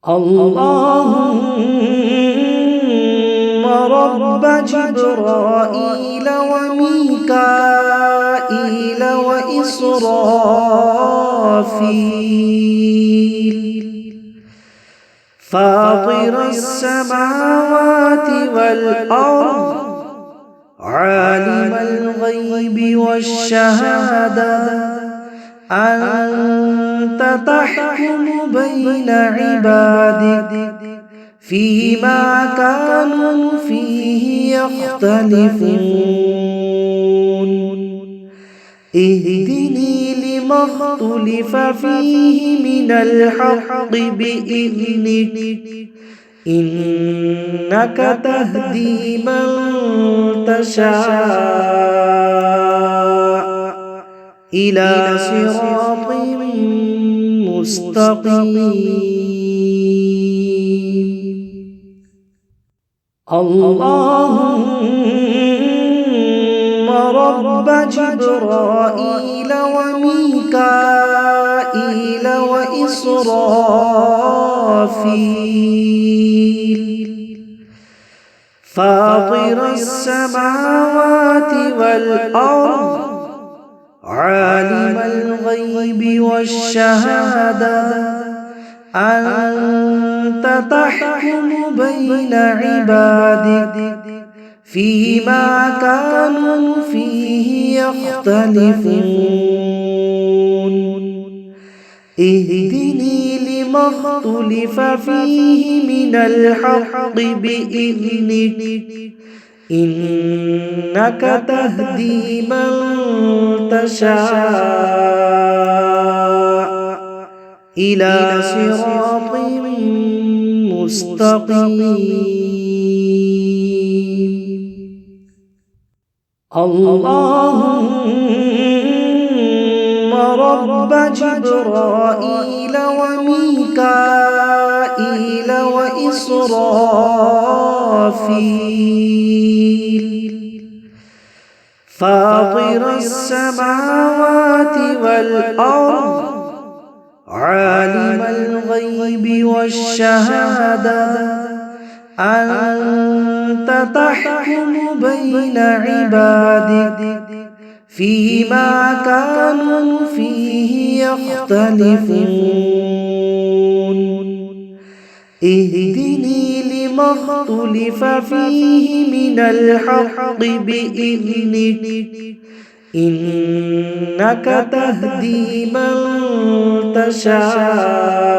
اللهم رب جبرائيل وميكائيل وإسرافيل فاطر السماوات والأرض عالم الغيب والشهادة أنت تحكم بين عبادك فيما كانوا فيه يختلفون اهدني لما اختلف فيه من الحق بإذنك إنك تهدي من تشاء إلى صراط مستقيم. اللهم رب جبرائيل وميكائيل وإسرافيل فاطر السماوات والأرض عالم الغيب والشهادة أنت تحكم بين عبادك فيما كانوا فيه يختلفون اهدني لما اختلف فيه من الحق بإذنك إنك تهدي من تشاء إلى صراط مستقيم. اللهم رب جبرائيل وميكائيل وإسرافيل فاطر السماوات والأرض عالم الغيب والشهادة أنت تحكم بين عبادك فيما كانوا فيه يختلفون اهدني لما اختلف فيه من الحق بإذنك إنك تهدي من تشاء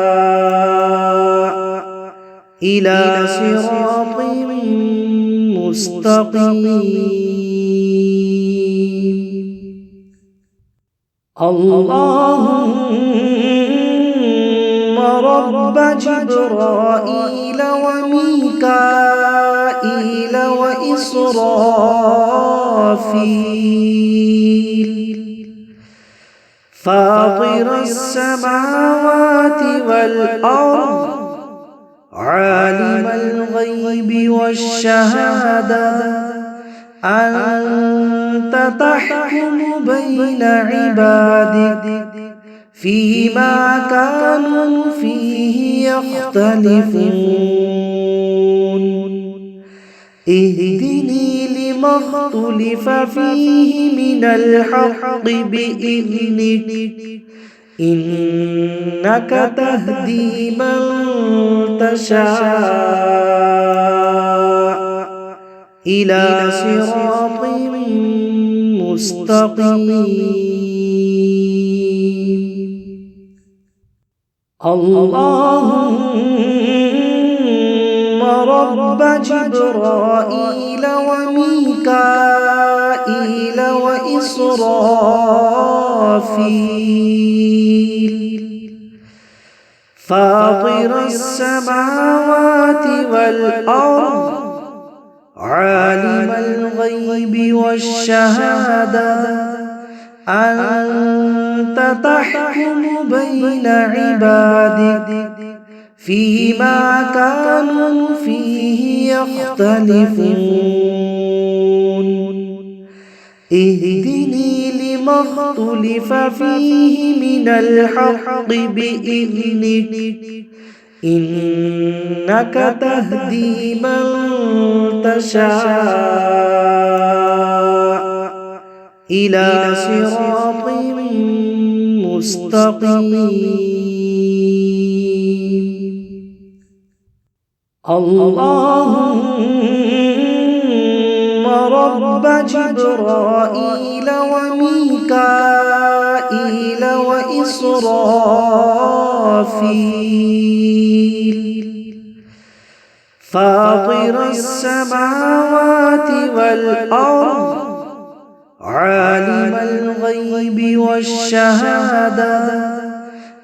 إلى صراط مستقيم. اللهم رب جبرائيل وميكائيل وإسرافيل فاطر السماوات والأرض عالم الغيب والشهادة أنت تحكم بين عبادك فيما كانوا فيه يختلفون اهدني لما اختلف فيه من الحق بإذنك إنك تهدي من تشاء إلى صراط مستقيم. اللهم رب جبرائيل وميكائيل وإسرافيل فاطر السماوات والأرض عالم الغيب والشهادة أنت تحكم بين عبادك فيما كانوا فيه يختلفون اهدني لما اختلف فيه من الحق بإذنك إنك تهدي من تشاء إلى صراط مستقيم. اللهم رب جبرائيل وميكائيل وإسرافيل فاطر السماوات والأرض عالم الغيب والشهادة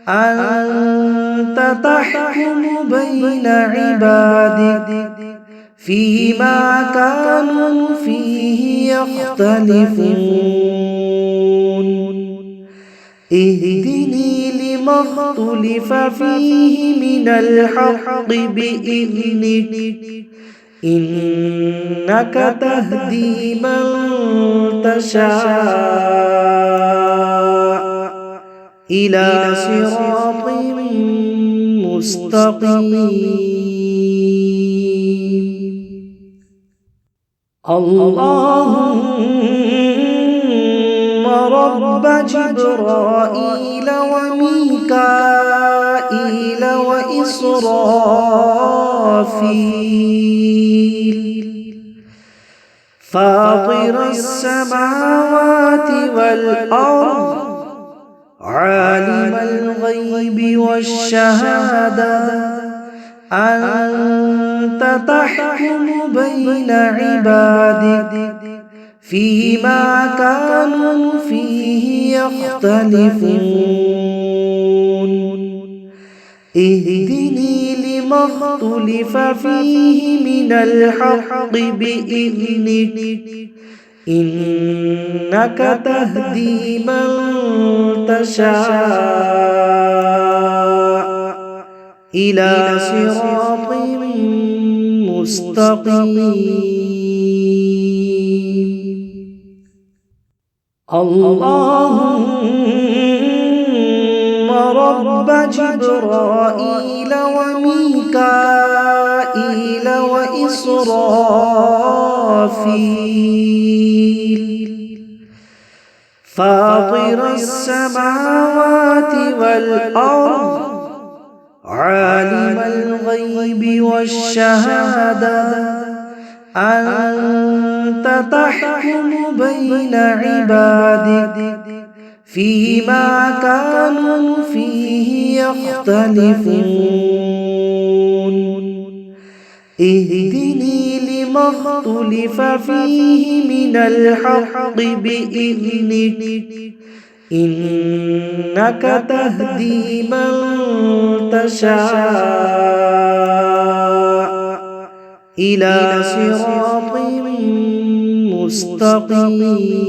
أنت تحكم بين عبادك فيما كانوا فيه يختلفون اهدني لما اختلف فيه من الحق بإذنك إنك تهدي من تشاء إلى صراط مستقيم. اللهم رب جبرائيل وميكائيل وإسرافيل فاطر السماوات والأرض عالم الغيب والشهادة أنت تحكم بين عبادك فيما كانوا فيه يختلفون اهدني لما اختلف فيه من الحق بإذنك إنك تهدي من تشاء إلى صراط مستقيم. اللهم رب جبرائيل وميكائيل وإسرافيل فاطر السماوات والأرض عالم الغيب والشهادة أنت تحكم بين عبادك فيما كانوا فيه يختلفون اهدني لما اختلف فيه من الحق بإذنك إنك تهدي من تشاء إلى صراط مستقيم.